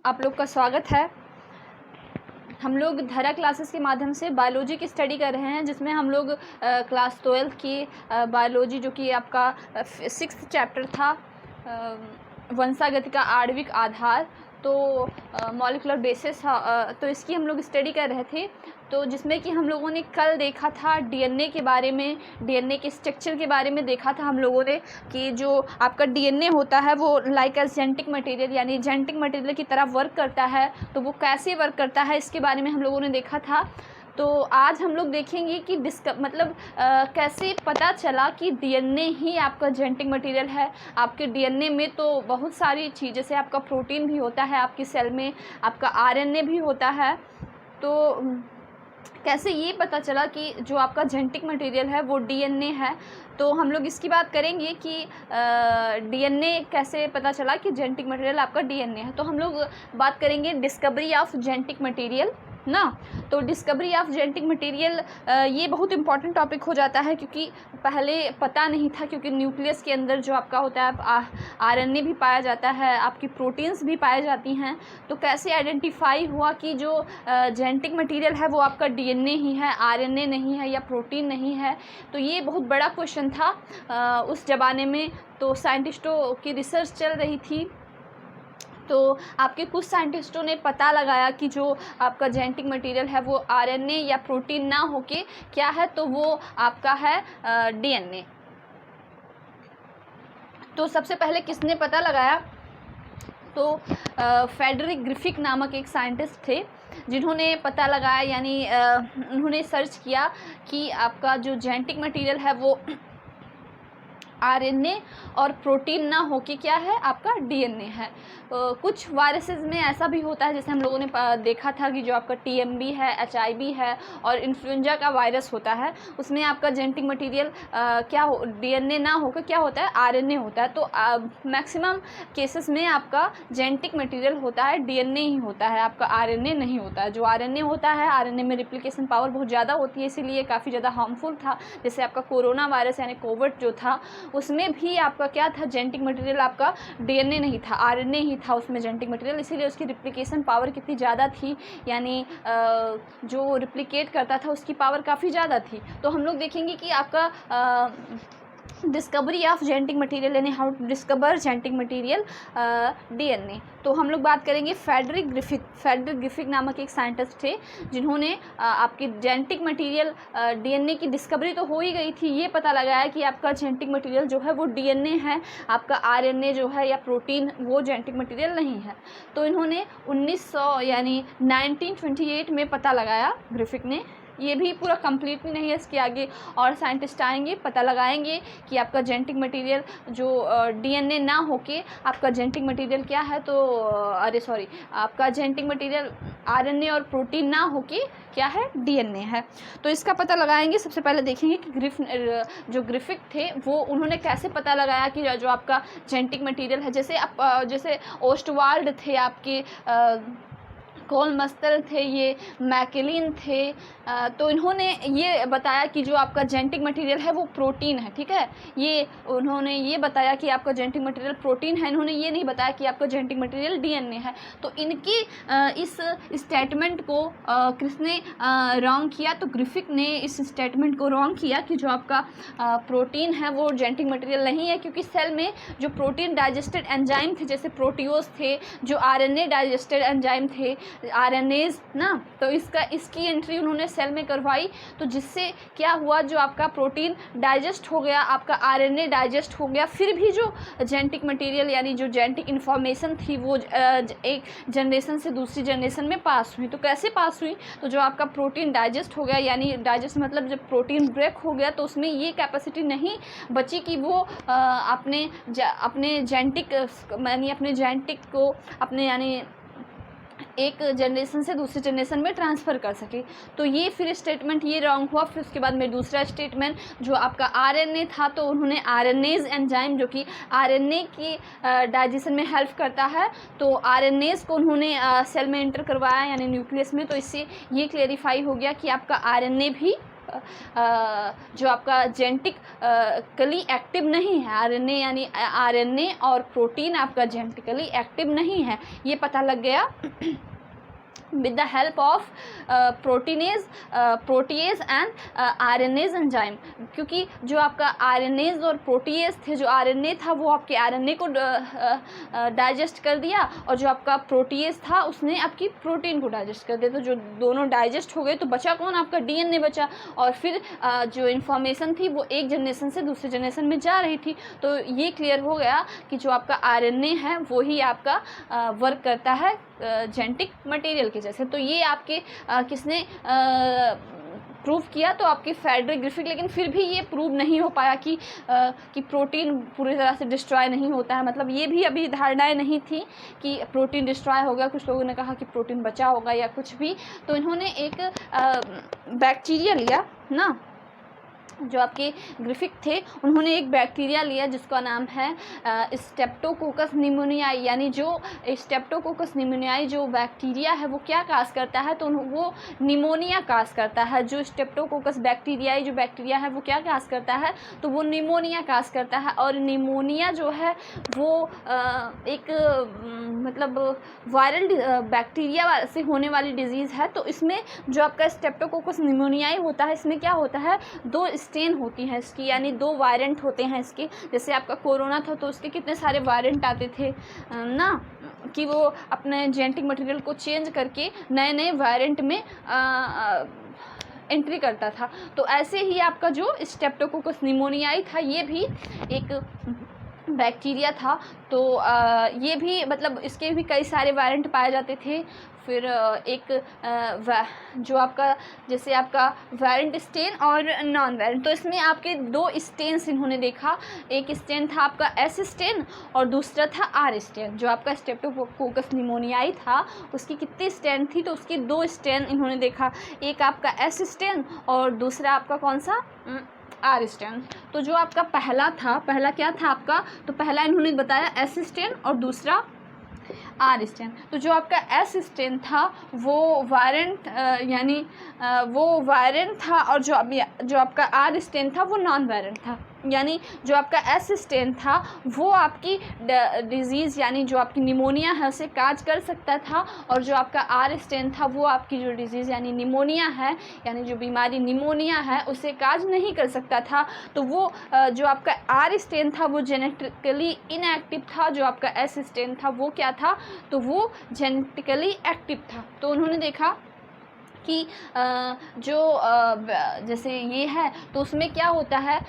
आप लोग का स्वागत है। हम लोग धरा क्लासेस के माध्यम से बायोलॉजी की स्टडी कर रहे हैं, जिसमें हम लोग क्लास 12 की बायोलॉजी जो कि आपका 6th चैप्टर था, वंशागति का आणविक आधार, तो मॉलिक्यूलर बेसिस, तो इसकी हम लोग स्टडी कर रहे थे। तो जिसमें कि हम लोगों ने कल देखा था डीएनए के बारे में, डीएनए के स्ट्रक्चर के बारे में देखा था हम लोगों ने कि जो आपका डीएनए होता है वो लाइक एज जेनेटिक मटेरियल यानी जेनेटिक मटेरियल की तरह वर्क करता है। तो वो कैसे वर्क करता है इसके बारे में हम लोगों ने देखा था। तो आज हम लोग देखेंगे कि कैसे पता चला कि डीएनए ही आपका जेनेटिक मटेरियल है। आपके डीएनए में तो बहुत सारी चीज़, जैसे आपका प्रोटीन भी होता है, आपकी सेल में आपका आरएनए भी होता है। तो कैसे ये पता चला कि जो आपका जेनेटिक मटेरियल है वो डीएनए है। तो हम लोग इसकी बात करेंगे कि डीएनए कैसे पता चला कि जेनेटिक मटेरियल आपका डीएनए है। तो हम लोग बात करेंगे डिस्कवरी ऑफ जेनेटिक मटेरियल ना। तो डिस्कवरी ऑफ जेनेटिक मटेरियल ये बहुत इंपॉर्टेंट टॉपिक हो जाता है, क्योंकि पहले पता नहीं था, क्योंकि न्यूक्लियस के अंदर जो आपका होता है आरएनए भी पाया जाता है, आपकी प्रोटीन्स भी पाई जाती हैं। तो कैसे आइडेंटिफाई हुआ कि जो जेनेटिक मटेरियल है वो आपका डीएनए ही है, आरएनए नहीं है या प्रोटीन नहीं है। तो ये बहुत बड़ा क्वेश्चन था उस ज़माने में। तो साइंटिस्टों की रिसर्च चल रही थी, तो आपके कुछ साइंटिस्टों ने पता लगाया कि जो आपका जेनेटिक मटेरियल है वो आरएनए या प्रोटीन ना होके क्या है, तो वो आपका है डीएनए। तो सबसे पहले किसने पता लगाया? तो फ्रेडरिक ग्रिफिथ नामक एक साइंटिस्ट थे, जिन्होंने पता लगाया, यानी उन्होंने सर्च किया कि आपका जो जेनेटिक मटेरियल है वो आरएनए और प्रोटीन ना होके क्या है, आपका डीएनए है। कुछ वायरसेस में ऐसा भी होता है, जैसे हम लोगों ने देखा था कि जो आपका टीएमबी है, एचआईवी है और इन्फ्लुएंजा का वायरस होता है, उसमें आपका जेनेटिक मटेरियल डीएनए ना होकर क्या होता है, आरएनए होता है। तो मैक्सिमम केसेस में आपका जेनेटिक मटेरियल होता है, डीएनए ही होता है, आपका आरएनए नहीं होता है। जो आरएनए होता है, आरएनए में रिप्लिकेशन पावर बहुत ज़्यादा होती है, इसीलिए काफ़ी ज़्यादा हार्मफुल था। जैसे आपका कोरोना वायरस यानी कोविड जो था, उसमें भी आपका क्या था, जेनेटिक मटेरियल आपका डीएनए नहीं था, आरएनए ही था उसमें जेनेटिक मटेरियल, इसीलिए उसकी रिप्लिकेशन पावर कितनी ज़्यादा थी, यानी जो रिप्लिकेट करता था उसकी पावर काफ़ी ज़्यादा थी। तो हम लोग देखेंगे कि आपका डिस्कवरी ऑफ जेनेटिक मटेरियल यानी how to discover genetic material DNA. तो हम लोग बात करेंगे फ्रेडरिक ग्रिफिथ। फ्रेडरिक ग्रिफिथ नामक एक साइंटिस्ट थे, जिन्होंने आपकी जेनेटिक मटेरियल डीएनए की डिस्कवरी तो हो ही गई थी, ये पता लगाया कि आपका जेनेटिक मटेरियल जो है वो डीएनए है, आपका आरएनए जो है या प्रोटीन वो जेनेटिक मटेरियल नहीं है। तो इन्होंने 1900 यानी 1928 में पता लगाया ग्रिफिथ ने। ये भी पूरा कंप्लीट नहीं है, इसके आगे और साइंटिस्ट आएंगे, पता लगाएंगे कि आपका जेनेटिक मटेरियल जो डीएनए ना होके आपका जेनेटिक मटेरियल क्या है, तो आपका जेनेटिक मटेरियल आरएनए और प्रोटीन ना होके क्या है, डीएनए है। तो इसका पता लगाएंगे। सबसे पहले देखेंगे कि जो ग्रिफिथ थे वो उन्होंने कैसे पता लगाया कि जो आपका जेनेटिक मटेरियल है, जैसे ओस्टवाल्ड थे, आपके कोलमस्टर थे, ये मैकेलिन थे। तो इन्होंने ये बताया कि जो आपका जेनेटिक मटेरियल है वो प्रोटीन है, ठीक है। उन्होंने ये बताया कि आपका जेनेटिक मटेरियल प्रोटीन है, इन्होंने ये नहीं बताया कि आपका जेनेटिक मटेरियल डीएनए है। तो इनकी इस स्टेटमेंट को किसने रॉन्ग किया? तो ग्रिफिथ ने इस स्टेटमेंट को रॉन्ग किया कि जो आपका प्रोटीन है वो जेनेटिक मटेरियल नहीं है, क्योंकि सेल में जो प्रोटीन डाइजेस्टेड एंजाइम थे, जैसे प्रोटियोज थे, जो आरएनए डाइजेस्टेड एंजाइम थे, आरएनएज ना, तो इसकी एंट्री उन्होंने सेल में करवाई। तो जिससे क्या हुआ, जो आपका प्रोटीन डाइजेस्ट हो गया, आपका आरएनए डाइजेस्ट हो गया, फिर भी जो जेनेटिक मटेरियल यानी जो जेनेटिक इन्फॉर्मेशन थी वो एक जनरेशन से दूसरी जनरेशन में पास हुई। तो कैसे पास हुई? तो जो आपका प्रोटीन डाइजेस्ट हो गया, यानी डाइजेस्ट मतलब जब प्रोटीन ब्रेक हो गया, तो उसमें ये कैपेसिटी नहीं बची कि वो अपने जेनेटिक को अपने यानी एक जनरेशन से दूसरी जनरेशन में ट्रांसफ़र कर सके। तो ये फिर स्टेटमेंट ये रॉन्ग हुआ। फिर उसके बाद में दूसरा स्टेटमेंट, जो आपका आरएनए था, तो उन्होंने आरएनएज एंजाइम जो कि आरएनए की डाइजेशन में हेल्प करता है, तो आरएनएज को उन्होंने सेल में एंटर करवाया यानी न्यूक्लियस में। तो इससे ये क्लेरिफाई हो गया कि आपका आरएनए भी जो आपका जेनेटिकली एक्टिव नहीं है, आरएनए यानी आरएनए और प्रोटीन आपका जेनेटिकली एक्टिव नहीं है, ये पता लग गया with the help of protease and RNase enzyme. क्योंकि जो आपका RNase और प्रोटीएज थे, जो RNA था वो आपके RNA को डाइजेस्ट कर दिया, और जो आपका प्रोटीएज था उसने आपकी प्रोटीन को डाइजेस्ट कर दिया। तो जो दोनों डाइजेस्ट हो गए तो बचा कौन? आपका DNA बचा, और फिर जो इन्फॉर्मेशन थी वो एक जनरेशन से दूसरे जनरेशन में जा रही थी। तो ये क्लियर हो गया कि जो आपका RNA है वो ही आपका वर्क करता है जेनेटिक मटेरियल के जैसे। तो ये आपके किसने प्रूव किया? तो आपके फ्रेडरिक ग्रिफिथ। लेकिन फिर भी ये प्रूव नहीं हो पाया कि प्रोटीन पूरी तरह से डिस्ट्रॉय नहीं होता है। मतलब ये भी अभी धारणाएं नहीं थी कि प्रोटीन डिस्ट्रॉय होगा। कुछ लोगों ने कहा कि प्रोटीन बचा होगा या कुछ भी। तो इन्होंने एक बैक्टीरिया लिया ना, जो आपके ग्रिफिथ थे, उन्होंने एक बैक्टीरिया लिया जिसका नाम है स्ट्रेप्टोकोकस निमोनियाई। यानी जो स्ट्रेप्टोकोकस निमोनियाई जो बैक्टीरिया है वो क्या काज करता है? तो वो निमोनिया काज करता है। जो स्ट्रेप्टोकोकस बैक्टीरियाई जो बैक्टीरिया है वो क्या काज करता है? तो वो निमोनिया काज करता है। और निमोनिया जो है वो एक मतलब वायरल बैक्टीरिया से होने वाली डिजीज़ है। तो इसमें जो आपका स्ट्रेप्टोकोकस निमोनियाई होता है, इसमें क्या होता है? दो स्टेन होती हैं इसकी, यानी दो वायरेंट होते हैं इसके। जैसे आपका कोरोना था तो उसके कितने सारे वायरेंट आते थे ना, कि वो अपने जेनेटिक मटेरियल को चेंज करके नए नए वायरेंट में एंट्री करता था। तो ऐसे ही आपका जो स्ट्रेप्टोकोकस निमोनियाई था ये भी एक बैक्टीरिया था। तो ये भी मतलब इसके भी कई सारे वायरेंट पाए जाते थे। फिर एक जो आपका जैसे आपका वायरेंट स्टेन और नॉन वायरेंट, तो इसमें आपके दो स्टेन्स इन्होंने देखा। एक स्टेन था आपका एस स्टेन और दूसरा था आर स्टेन। जो आपका स्ट्रेप्टोकोकस निमोनियाई था उसकी कितनी स्टेन थी? तो उसकी दो स्टेन इन्होंने देखा, एक आपका एस स्टेन और दूसरा आपका कौन सा? R strain. तो जो आपका पहला था, पहला क्या था आपका? तो पहला इन्होंने बताया एस स्टेन और दूसरा आर स्टेन। तो जो आपका एस स्टेन था वो वायरेंट यानी वो वायरेंट था, और जो आपका आर स्टेन था वो नॉन वायरेंट था। यानी जो आपका एस स्टेन था वो आपकी डिजीज़ यानी जो आपकी निमोनिया है उसे काज कर सकता था, और जो आपका आर स्टेन था वो आपकी जो डिजीज़ यानी निमोनिया है, यानी जो बीमारी निमोनिया है उसे काज नहीं कर सकता था। तो वो जो आपका आर स्टेन था वो जेनेटिकली इनएक्टिव था, जो आपका एस स्टेन था वो क्या था? तो वो जेनेटिकली एक्टिव था। तो उन्होंने देखा कि जो जैसे ये है तो उसमें क्या होता है,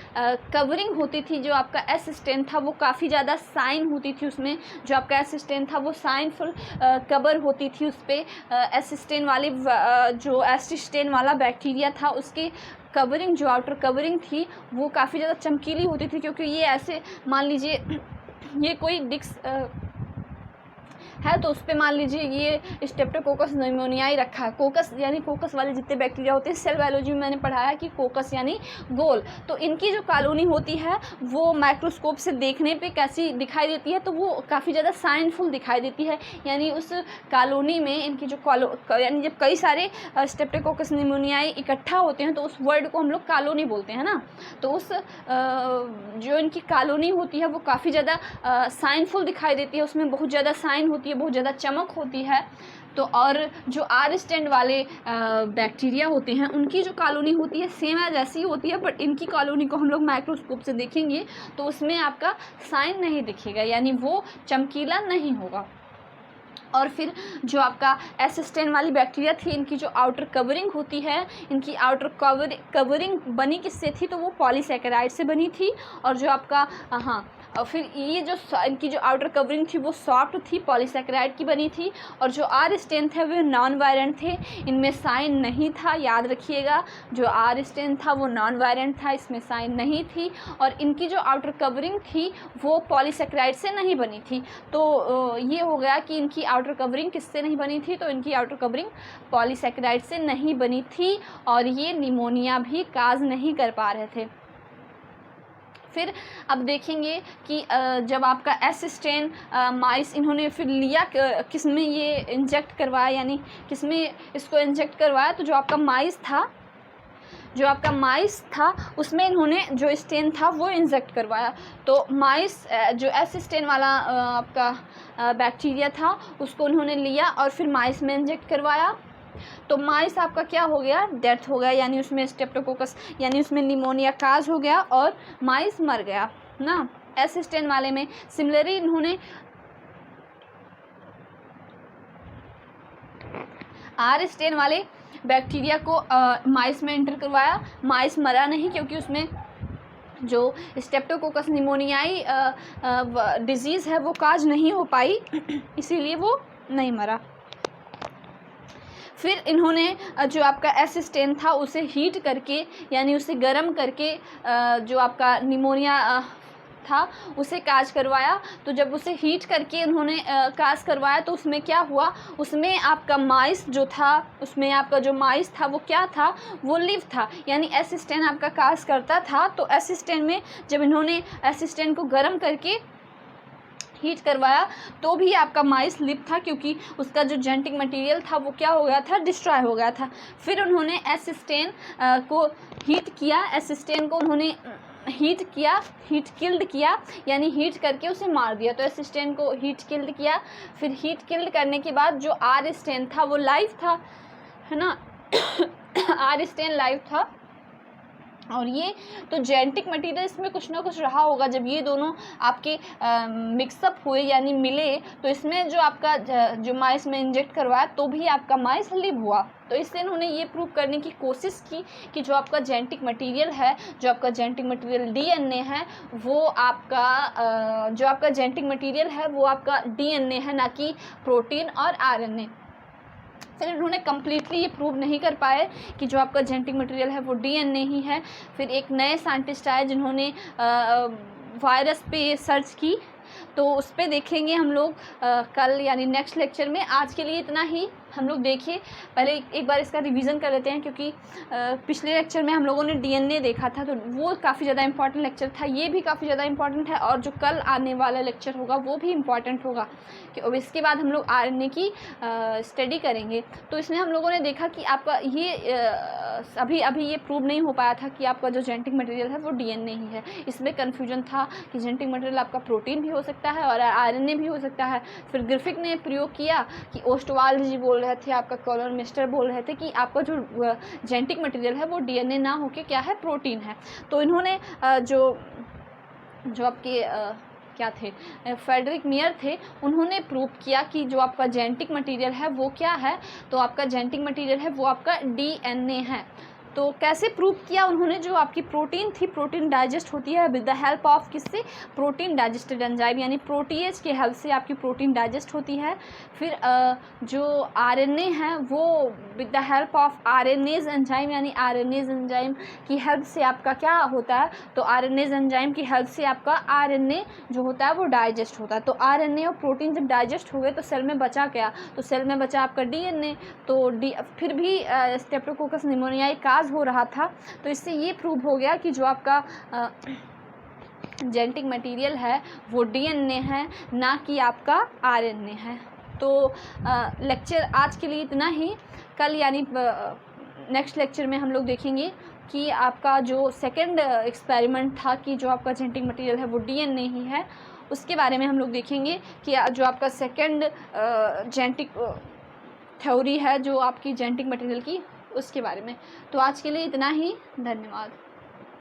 कवरिंग होती थी। जो आपका एस स्टेन था वो काफ़ी ज़्यादा साइन होती थी उसमें। जो आपका एस स्टेन था वो साइनफुल कवर होती थी उस पर। एस स्टेन वाली जो एस स्टेन वाला बैक्टीरिया था उसकी कवरिंग, जो आउटर कवरिंग थी वो काफ़ी ज़्यादा चमकीली होती थी। क्योंकि ये ऐसे मान लीजिए ये कोई डिस्क है तो उस पर मान लीजिए ये स्ट्रेप्टोकोकस निमोनियाई रखा है। कोकस यानी कोकस वाले जितने बैक्टीरिया होते हैं, सेल बायोलॉजी में मैंने पढ़ाया कि कोकस यानी गोल। तो इनकी जो कॉलोनी होती है वो माइक्रोस्कोप से देखने पे कैसी दिखाई देती है? तो वो काफ़ी ज़्यादा साइनफुल दिखाई देती है। यानी उस कॉलोनी में इनकी जो यानी जब कई सारे स्ट्रेप्टोकोकस निमोनियाई इकट्ठा होते हैं तो उस वर्ड को हम लोग कॉलोनी बोलते हैं ना। तो उस जो इनकी कॉलोनी होती है वो काफ़ी ज़्यादा साइनफुल दिखाई देती है, उसमें बहुत ज़्यादा साइन होती है, बहुत ज़्यादा चमक होती है। तो और जो आर स्टेन वाले बैक्टीरिया होते हैं उनकी जो कॉलोनी होती है सेम एज ऐसी होती है, बट इनकी कॉलोनी को हम लोग माइक्रोस्कोप से देखेंगे तो उसमें आपका साइन नहीं दिखेगा, यानी वो चमकीला नहीं होगा। और फिर जो आपका एस स्टेन वाली बैक्टीरिया थी, इनकी जो आउटर कवरिंग होती है, इनकी आउटर कवरिंग बनी किससे थी? तो वो पॉलीसैकेराइड से बनी थी। और जो आपका और फिर ये जो इनकी जो आउटर कवरिंग थी वो सॉफ्ट थी, पॉलीसैकेराइड की बनी थी। और जो आर स्टेन थे वो नॉन वायरेंट थे, इनमें साइन नहीं था, याद रखिएगा। जो आर स्टेन था वो नॉन वायरेंट था, इसमें साइन नहीं थी। और इनकी जो आउटर कवरिंग थी वो पॉलीसैकेराइड से नहीं बनी थी। तो ये हो गया कि इनकी आउटर कवरिंग किससे नहीं बनी थी? तो इनकी आउटर कवरिंग पॉलीसैकेराइड से नहीं बनी थी, और ये निमोनिया भी काज नहीं कर पा रहे थे। फिर अब देखेंगे कि जब आपका एस स्टेन माइस इन्होंने फिर लिया किस में ये इंजेक्ट करवाया, यानी किस में इसको इंजेक्ट करवाया? तो जो आपका माइस था, जो आपका माइस था उसमें इन्होंने जो स्टेन था वो इंजेक्ट करवाया। तो माइस जो एस स्टेन वाला आपका बैक्टीरिया था उसको उन्होंने लिया और फिर माइस में इंजेक्ट करवाया। तो माइस आपका क्या हो गया, डेथ हो गया, यानी उसमें स्ट्रेप्टोकोकस यानी उसमें निमोनिया काज हो गया और माइस मर गया ना। एस स्टेन वाले में सिमिलरली इन्होंने आर स्टेन वाले बैक्टीरिया को माइस में एंटर करवाया। माइस मरा नहीं क्योंकि उसमें जो स्ट्रेप्टोकोकस निमोनियाई डिजीज़ है वो काज नहीं हो पाई, इसीलिए वो नहीं मरा। फिर इन्होंने जो आपका एस स्टेन था उसे हीट करके यानी उसे गर्म करके जो आपका निमोनिया था उसे काज करवाया। तो जब उसे हीट करके उन्होंने काज करवाया तो उसमें क्या हुआ, उसमें आपका माइस जो था, उसमें आपका जो माइस था वो क्या था, वो लिव था। यानी एस स्टेन आपका काज करता था। तो एस स्टेन में जब इन्होंने एस स्टेन को गर्म करके हीट करवाया तो भी आपका माइस लिव था, क्योंकि उसका जो जेनेटिक मटेरियल था वो क्या हो गया था, डिस्ट्रॉय हो गया था। फिर उन्होंने एस स्टेन को हीट किया, एस स्टेन को उन्होंने हीट किया, हीट किल्ड किया, यानी हीट करके उसे मार दिया। तो एस स्टेन को हीट किल्ड किया। फिर हीट किल्ड करने के बाद जो आर स्टेन था वो लाइव था, है ना। आर स्टेन लाइव था और ये तो जेनेटिक मटेरियल इसमें कुछ ना कुछ रहा होगा। जब ये दोनों आपके मिक्सअप हुए यानी मिले तो इसमें जो आपका जो माइस में इंजेक्ट करवाया तो भी आपका माइस लिव हुआ। तो इसलिए इन्होंने ये प्रूव करने की कोशिश की कि जो आपका जेनेटिक मटेरियल है, जो आपका जेनेटिक मटेरियल डीएनए है, वो आपका जो आपका जेनेटिक मटेरियल है वो आपका डीएनए है, ना कि प्रोटीन और आरएनए। फिर इन्होंने कम्प्लीटली ये प्रूव नहीं कर पाए कि जो आपका जेनेटिक मटेरियल है वो डीएनए ही है। फिर एक नए साइंटिस्ट आए जिन्होंने वायरस पे सर्च की, तो उस पर देखेंगे हम लोग कल यानी नेक्स्ट लेक्चर में। आज के लिए इतना ही हम लोग देखिए। पहले एक बार इसका रिवीजन कर लेते हैं, क्योंकि पिछले लेक्चर में हम लोगों ने डीएनए देखा था तो वो काफ़ी ज़्यादा इंपॉर्टेंट लेक्चर था। ये भी काफ़ी ज़्यादा इंपॉर्टेंट है और जो कल आने वाला लेक्चर होगा वो भी इम्पॉर्टेंट होगा। कि अब इसके बाद हम लोग आरएनए की स्टडी करेंगे। तो इसमें हम लोगों ने देखा कि आपका ये अभी ये प्रूव नहीं हो पाया था कि आपका जो जेनेटिक मटेरियल है वो डीएनए ही है। इसमें कन्फ्यूजन था कि जेनेटिक मटेरियल आपका प्रोटीन भी हो सकता है और आरएनए भी हो सकता है। फिर ग्रिफिथ ने प्रयोग किया कि ओस्टवाल्ड जी बोल रहे थे, आपका कॉलर मिस्टर बोल रहे थे कि आपका जो जेनेटिक मटेरियल है वो डीएनए ना होके क्या है, प्रोटीन है। तो इन्होंने जो आपके क्या थे, फ्रेडरिक मियर थे, उन्होंने प्रूव किया कि जो आपका जेनेटिक मटेरियल है वो क्या है, तो आपका जेनेटिक मटेरियल है वो आपका डीएनए है। तो कैसे प्रूव किया उन्होंने, जो आपकी प्रोटीन थी, प्रोटीन डाइजेस्ट होती है विद द हेल्प ऑफ किससे, प्रोटीन डाइजेस्टेड एंजाइम, यानी प्रोटीएज के हेल्प से आपकी प्रोटीन डाइजेस्ट होती है। फिर जो आरएनए है वो with the help of RNase enzyme, यानी आरएनएज एंजाइम की हेल्प से आपका क्या होता है, तो आरएनएज एंजाइम की हेल्प से आपका आरएनए जो होता है वो डाइजेस्ट होता है। तो आरएनए और प्रोटीन जब डाइजेस्ट हो गए तो सेल में बचा क्या, तो सेल में बचा आपका डीएनए। तो फिर भी स्ट्रेप्टोकोकस निमोनियाई काज हो रहा था। तो इससे ये प्रूव हो गया कि जो आपका जेनेटिक मटेरियल है वो डीएनए है, ना कि आपका आरएनए है। तो लेक्चर आज के लिए इतना ही। कल यानी नेक्स्ट लेक्चर में हम लोग देखेंगे कि आपका जो सेकंड एक्सपेरिमेंट था कि जो आपका जेनेटिक मटेरियल है वो डीएनए ही है, उसके बारे में हम लोग देखेंगे कि जो आपका सेकंड जेनेटिक थ्योरी है जो आपकी जेनेटिक मटेरियल की, उसके बारे में। तो आज के लिए इतना ही, धन्यवाद।